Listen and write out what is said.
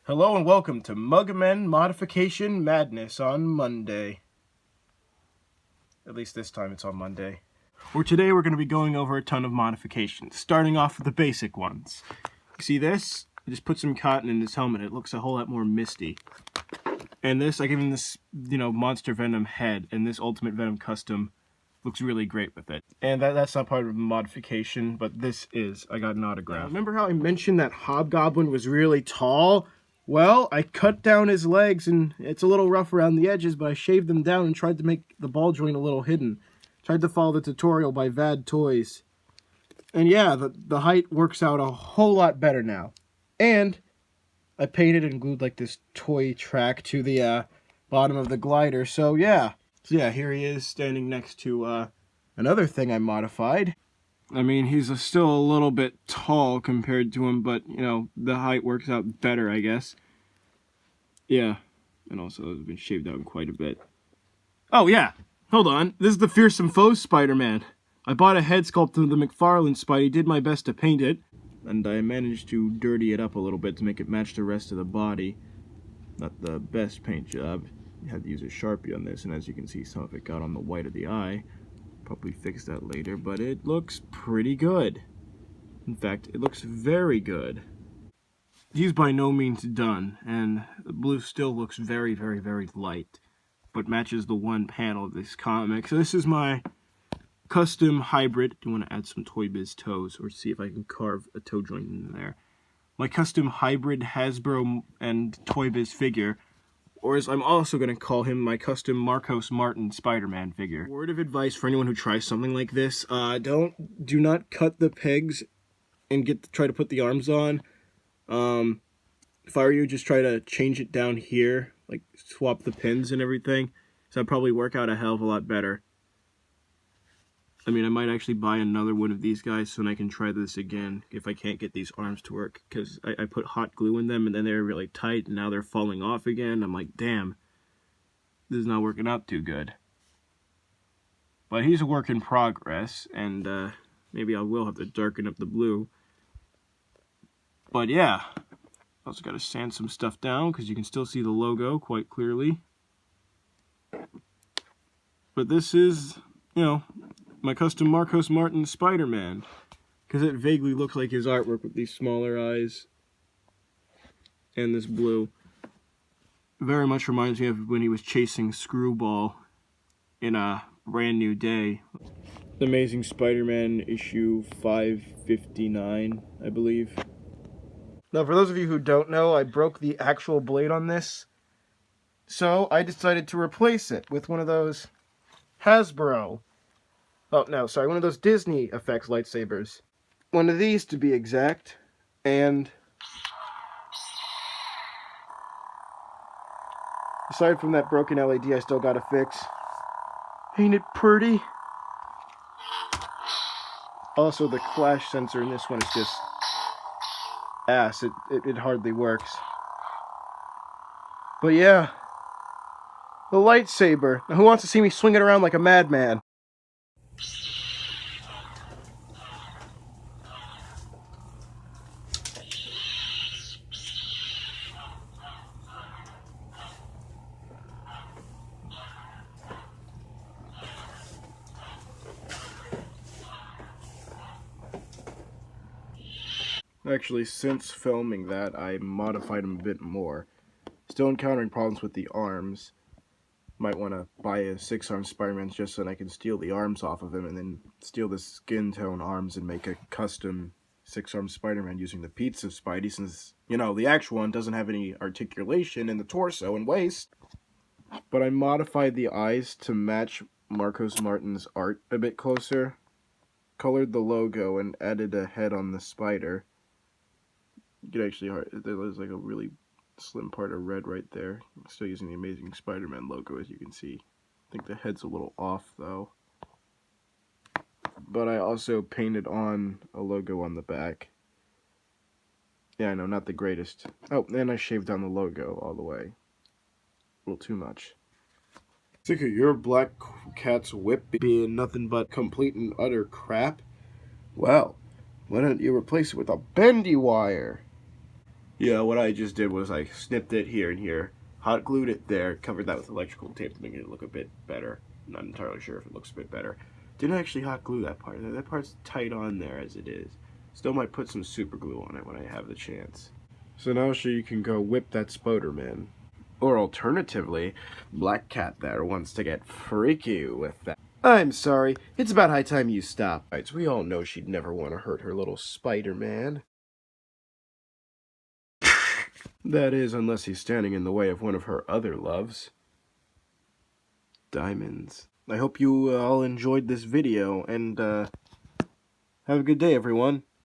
Hello and welcome to Mugg Modification Madness on Monday. At least this time it's on Monday. Today we're going to be going over a ton of modifications, starting off with the basic ones. You see this? I just put some cotton in his helmet. It looks a whole lot more misty. And this, I give him this, Monster Venom head, and this Ultimate Venom Custom looks really great with it. And that's not part of the modification, but this is. I got an autograph. Remember how I mentioned that Hobgoblin was really tall? Well, I cut down his legs, and it's a little rough around the edges, but I shaved them down and tried to make the ball joint a little hidden. Tried to follow the tutorial by Vad Toys. And yeah, the height works out a whole lot better now. And I painted and glued like this toy track to the bottom of the glider, so yeah. So yeah, here he is standing next to another thing I modified. I mean, he's still a little bit tall compared to him, but, the height works out better, I guess. Yeah, and also it's been shaved down quite a bit. Oh, yeah, hold on. This is the Fearsome Foes Spider-Man. I bought a head sculpt of the McFarlane Spidey, did my best to paint it, and I managed to dirty it up a little bit to make it match the rest of the body. Not the best paint job. I had to use a Sharpie on this, and as you can see, some of it got on the white of the eye. Probably fix that later, but it looks pretty good. In fact, it looks very good. He's by no means done, and the blue still looks very, very, very light, but matches the one panel of this comic. So this is my custom hybrid. Do you want to add some Toy Biz toes, or see if I can carve a toe joint in there? My custom hybrid Hasbro and Toy Biz figure, or as I'm also going to call him, my custom Marcos Martin Spider-Man figure. Word of advice for anyone who tries something like this, do not cut the pegs and try to put the arms on. If I were you, just try to change it down here, like swap the pins and everything. So that'd probably work out a hell of a lot better. I mean, I might actually buy another one of these guys so I can try this again if I can't get these arms to work. Because I put hot glue in them and then they were really tight and now they're falling off again. I'm like, damn, this is not working out too good. But he's a work in progress, and maybe I will have to darken up the blue. But yeah, also got to sand some stuff down because you can still see the logo quite clearly. But this is, my custom Marcos Martin Spider-Man, because it vaguely looks like his artwork with these smaller eyes and this blue. Very much reminds me of when he was chasing Screwball in A Brand New Day. The Amazing Spider-Man issue 559, I believe. Now, for those of you who don't know, I broke the actual blade on this, so I decided to replace it with one of those Hasbro. Oh, no, sorry, one of those Disney effects lightsabers. One of these, to be exact, and aside from that broken LED I still gotta fix. Ain't it pretty? Also, the flash sensor in this one is just ass. It hardly works. But yeah, the lightsaber. Now, who wants to see me swing it around like a madman? Actually, since filming that, I modified him a bit more. Still encountering problems with the arms. Might want to buy a 6-arm Spider-Man just so that I can steal the arms off of him and then steal the skin tone arms and make a custom 6-arm Spider-Man using the Pizza Spidey, since, the actual one doesn't have any articulation in the torso and waist. But I modified the eyes to match Marcos Martin's art a bit closer. Colored the logo and added a head on the spider. You could actually, there's like a really slim part of red right there. I'm still using the Amazing Spider-Man logo, as you can see. I think the head's a little off, though. But I also painted on a logo on the back. Yeah, I know, not the greatest. Oh, and I shaved down the logo all the way. A little too much. Sick of your Black Cat's whip being nothing but complete and utter crap? Well, why don't you replace it with a bendy wire? Yeah, what I just did was I snipped it here and here, hot glued it there, covered that with electrical tape to make it look a bit better. I'm not entirely sure if it looks a bit better. Didn't actually hot glue that part. That part's tight on there as it is. Still might put some super glue on it when I have the chance. So now you can go whip that Spoderman. Or alternatively, Black Cat there wants to get freaky with that. I'm sorry, it's about high time you stop. We all know she'd never want to hurt her little Spider-Man. That is, unless he's standing in the way of one of her other loves. Diamonds. I hope you all enjoyed this video, and have a good day, everyone.